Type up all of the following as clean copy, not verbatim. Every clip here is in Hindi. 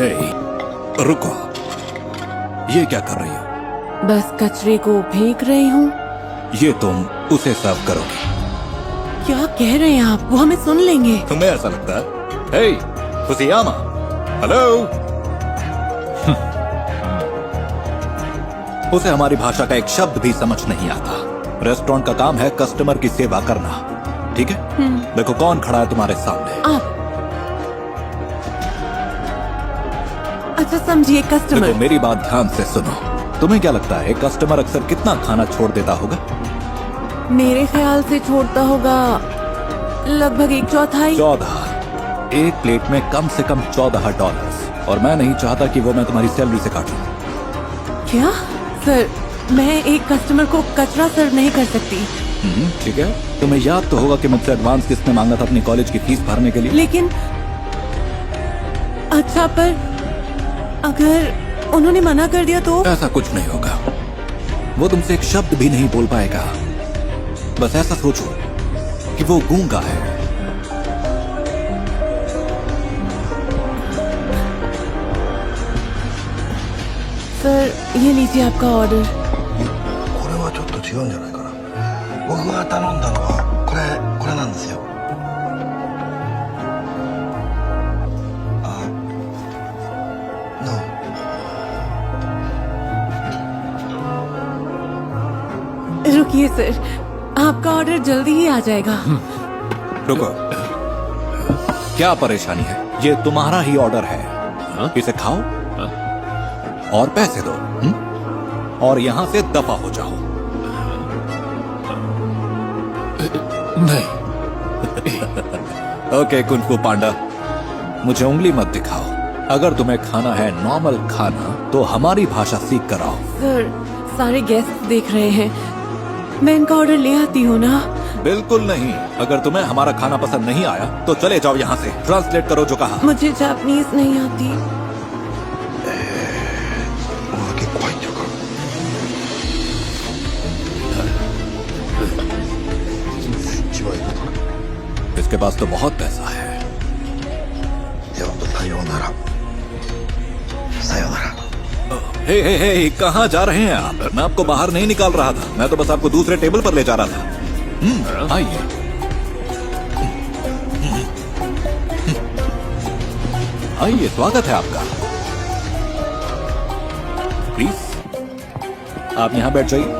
हे, रुको, ये क्या कर रही हो? बस कचरे को फेंक रही हूँ। ये तुम उसे सर्व करोगी? क्या कह रहे हैं आप? वो हमें सुन लेंगे। तुम्हें ऐसा लगता है? हे, फुसियामा, हेलो। उसे हमारी भाषा का एक शब्द भी समझ नहीं आता। रेस्टोरेंट का काम है कस्टमर की सेवा करना, ठीक है? देखो कौन खड़ा है तुम्हारे सामने। आप। अच्छा समझिए, कस्टमर। देखो मेरी बात ध्यान से सुनो। तुम्हें क्या लगता है कस्टमर अक्सर कितना खाना छोड़ देता होगा? मेरे ख्याल से छोड़ता होगा लगभग 1/4। 14। एक प्लेट में कम से कम $14, और मैं नहीं चाहता कि वो मैं तुम्हारी सैलरी से काटूं। क्या सर, मैं एक कस्टमर को कचरा सर्व नहीं कर सकती। ठीक है। तुम्हें याद तो होगा कि मुझसे एडवांस किसने मांगा था अपनी कॉलेज की फीस भरने के लिए? लेकिन अच्छा, पर अगर उन्होंने मना कर दिया तो? ऐसा कुछ नहीं होगा। वो तुमसे एक शब्द भी नहीं बोल पाएगा। बस ऐसा सोचो कि वो गूंगा है। सर, ये लीजिए आपका ऑर्डर। これはちょっと違うんじゃないかな。僕が頼んだのはこれなんですよ。あ、रुकिए सर, आपका ऑर्डर जल्दी ही आ जाएगा। रुको, क्या परेशानी है? ये तुम्हारा ही ऑर्डर है। इसे खाओ और पैसे दो, और यहाँ से दफा हो जाओ। नहीं। ओके कुंफू पांडा, मुझे उंगली मत दिखाओ। अगर तुम्हें खाना है नॉर्मल खाना तो हमारी भाषा सीख कर आओ। सर, सारे गेस्ट देख रहे हैं, मैं इनका ऑर्डर ले आती हूँ ना। बिल्कुल नहीं। अगर तुम्हें हमारा खाना पसंद नहीं आया तो चले जाओ यहाँ से। ट्रांसलेट करो जो कहा। मुझे जापानीज नहीं आती। 結構入ってるから。一番いいことだ。 इसके पास तो बहुत पैसा है। ではさようなら。さようなら。 हे हे हे, कहाँ जा रहे हैं आप? मैं आपको बाहर नहीं निकाल रहा था, मैं तो बस आपको दूसरे टेबल पर ले जा रहा था। आइए। आइए, स्वागत है आपका। प्लीज आप यहाँ बैठ जाइए।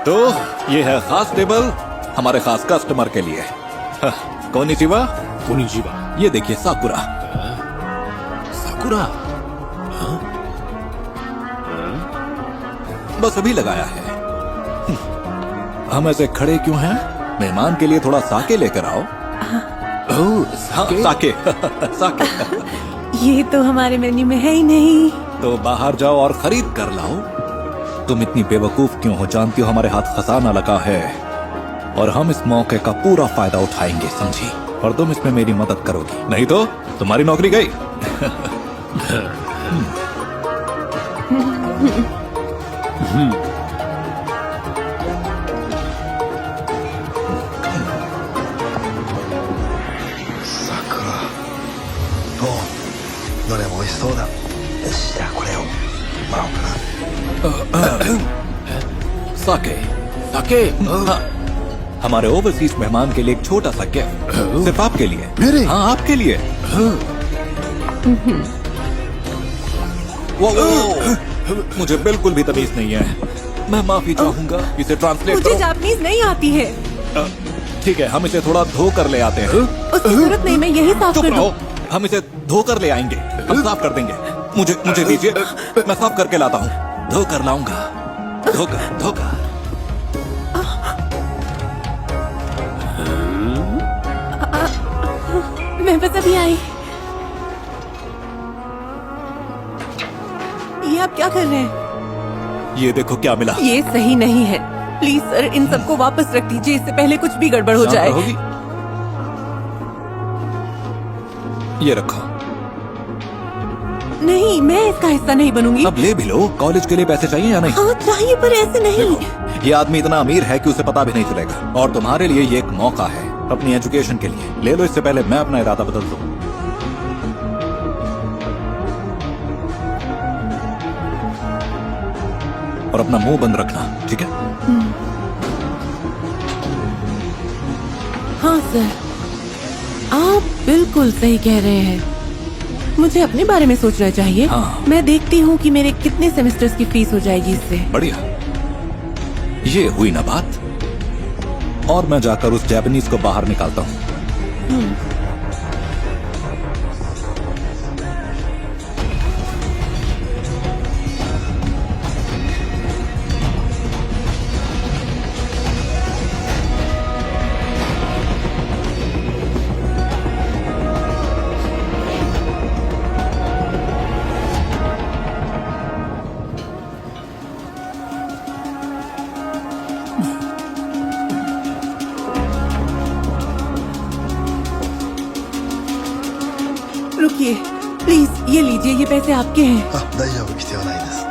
तो ये है खास टेबल हमारे खास कस्टमर के लिए। कोनिचिवा। कोनिचिवा। ये देखिए साकुरा। साकुरा? बस अभी लगाया है। हम ऐसे खड़े क्यों हैं? मेहमान के लिए थोड़ा साके लेकर आओ। साके। साके। ये तो हमारे मेन्यू में है ही नहीं। तो बाहर जाओ और खरीद कर लाओ। तुम इतनी बेवकूफ क्यों हो? जानती हो हमारे हाथ खजाना लगा है और हम इस मौके का पूरा फायदा उठाएंगे, समझी? और तुम इसमें मेरी मदद करोगी, नहीं तो तुम्हारी नौकरी गई।どれも美味しそうだ。よし、じゃあこれをもらおうかな。 साके। साके। हाँ, हमारे ओवरसीज मेहमान के लिए एक छोटा सा गिफ्ट, सिर्फ आपके लिए। मेरे? हाँ, आपके लिए। वो मुझे बिल्कुल भी तमीज नहीं है। मैं माफी चाहूंगा। इसे ट्रांसलेट मुझे करो। जापानीज नहीं आती है। ठीक है, हम इसे थोड़ा धो कर ले आते हैं। उसकी जरूरत नहीं, मैं यही साफ चुप कर रहो, दूं। हम इसे धो कर ले आएंगे। हम साफ कर देंगे। मुझे दीजिए, मैं साफ करके लाता हूँ। धो कर लाऊंगा। धोकर धोकर। मैं बस अभी आई। ये आप क्या कर रहे हैं? ये देखो क्या मिला। ये सही नहीं है। प्लीज सर, इन सबको वापस रख दीजिए, इससे पहले कुछ भी गड़बड़ हो शांत जाए। रहोगी? ये रखो। नहीं, मैं इसका हिस्सा नहीं बनूंगी। अब ले भी लो। कॉलेज के लिए पैसे चाहिए या नहीं? हाँ चाहिए, पर ऐसे नहीं। देखो, ये आदमी इतना अमीर है कि उसे पता भी नहीं चलेगा, और तुम्हारे लिए ये एक मौका है अपनी एजुकेशन के लिए। ले लो इससे पहले मैं अपना इरादा बदल दूं। और अपना मुंह बंद रखना, ठीक है? हाँ सर, आप बिल्कुल सही कह रहे हैं। मुझे अपने बारे में सोचना चाहिए। हाँ। मैं देखती हूँ कि मेरे कितने सेमेस्टर्स की फीस हो जाएगी इससे। बढ़िया, ये हुई ना बात। और मैं जाकर उस जापानीज को बाहर निकालता हूँ। रुकिए प्लीज, ये लीजिए, ये पैसे आपके हैं। あ、大丈夫、必要ないです。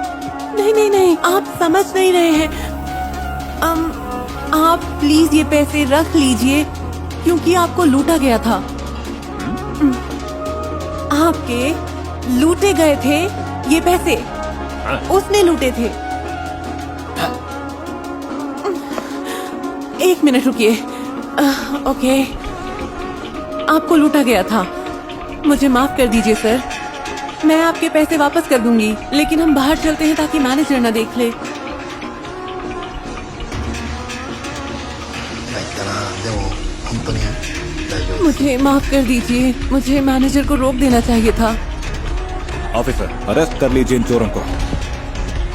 नहीं नहीं नहीं, आप समझ नहीं रहे हैं। आप प्लीज ये पैसे रख लीजिए, क्योंकि आपको लूटा गया था। आपके लूटे गए थे ये पैसे, उसने लूटे थे। एक मिनट रुकिए। ओके, आपको लूटा गया था। मुझे माफ कर दीजिए सर, मैं आपके पैसे वापस कर दूंगी, लेकिन हम बाहर चलते हैं ताकि मैनेजर न देख ले। 参ったな。でも本当に大丈夫です。 मुझे माफ कर दीजिए, मुझे मैनेजर को रोक देना चाहिए था। ऑफिसर, अरेस्ट कर लीजिए इन चोरों को।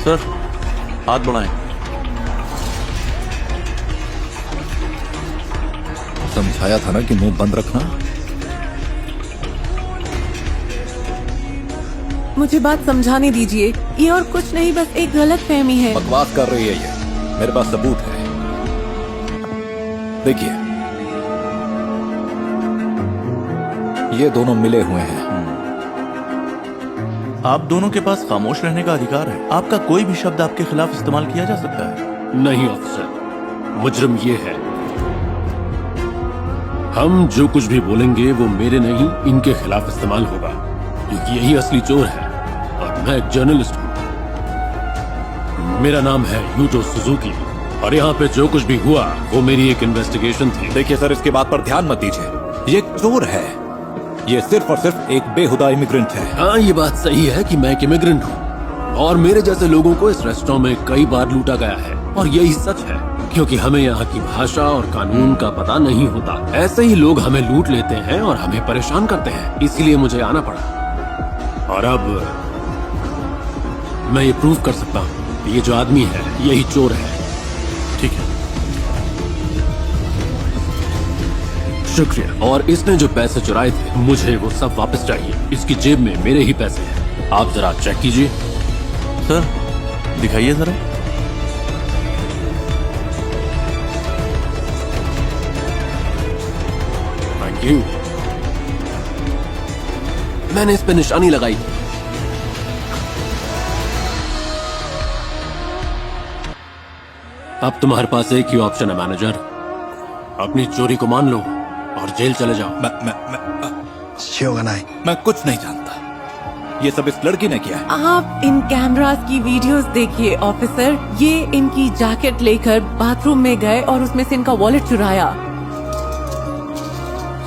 सर, हाथ बढ़ाएं। समझाया था ना कि मुंह बंद रखना। मुझे बात समझाने दीजिए, ये और कुछ नहीं, बस एक गलत फहमी है। बकवास कर रही है ये, मेरे पास सबूत है। देखिए, ये दोनों मिले हुए हैं। आप दोनों के पास खामोश रहने का अधिकार है। आपका कोई भी शब्द आपके खिलाफ इस्तेमाल किया जा सकता है। नहीं ऑफिसर, मुजरिम ये है। हम जो कुछ भी बोलेंगे वो मेरे नहीं, इनके खिलाफ इस्तेमाल होगा, क्योंकि यही असली चोर है और मैं एक जर्नलिस्ट हूँ। मेरा नाम है यूटो सुजुकी और यहाँ पे जो कुछ भी हुआ वो मेरी एक इन्वेस्टिगेशन थी। देखिए सर, इसकी बात पर ध्यान मत दीजिए। ये एक चोर है, ये सिर्फ और सिर्फ एक बेहुदा इमिग्रेंट है। हाँ, ये बात सही है कि मैं एक इमिग्रेंट हूँ और मेरे जैसे लोगों को इस रेस्टोरेंट में कई बार लूटा गया है, और यही सच है क्योंकि हमें यहाँ की भाषा और कानून का पता नहीं होता। ऐसे ही लोग हमें लूट लेते हैं और हमें परेशान करते हैं, इसलिए मुझे आना पड़ा। और अब मैं ये प्रूव कर सकता हूँ, ये जो आदमी है यही चोर है। ठीक है। शुक्रिया। और इसने जो पैसे चुराए थे, मुझे वो सब वापस चाहिए। इसकी जेब में मेरे ही पैसे हैं, आप जरा चेक कीजिए। सर, दिखाइए जरा। Thank you. मैंने इस पे निशानी लगाई। अब तुम्हारे पास एक ही ऑप्शन है मैनेजर, अपनी चोरी को मान लो और जेल चले जाओ। मैं しようがない。 मैं कुछ नहीं जानता। ये सब इस लड़की ने किया है। आप इन कैमरास की वीडियोस देखिए ऑफिसर। ये इनकी जैकेट लेकर बाथरूम में गए और उसमें से इनका वॉलेट चुराया।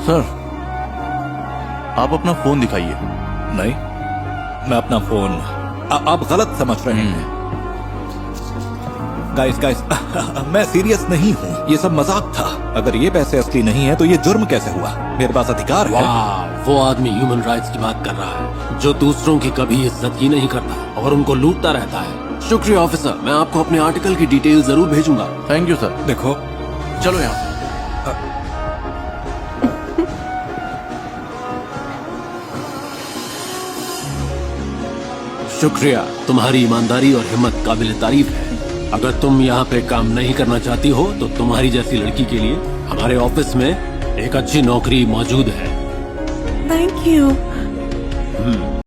सर, आप अपना फोन दिखाइए। नहीं, मैं अपना फोन आप गलत समझ रहे हैं। गाइस मैं सीरियस नहीं हूँ, ये सब मजाक था। अगर ये पैसे असली नहीं है तो ये जुर्म कैसे हुआ? मेरे पास अधिकार है। वाह, वो आदमी ह्यूमन राइट्स की बात कर रहा है, जो दूसरों की कभी इज्जत ही नहीं करता और उनको लूटता रहता है। शुक्रिया ऑफिसर, मैं आपको अपने आर्टिकल की डिटेल जरूर भेजूंगा। Thank you sir. देखो, चलो यहाँ से। शुक्रिया, तुम्हारी ईमानदारी और हिम्मत काबिल तारीफ है। अगर तुम यहाँ पे काम नहीं करना चाहती हो तो तुम्हारी जैसी लड़की के लिए हमारे ऑफिस में एक अच्छी नौकरी मौजूद है। Thank you.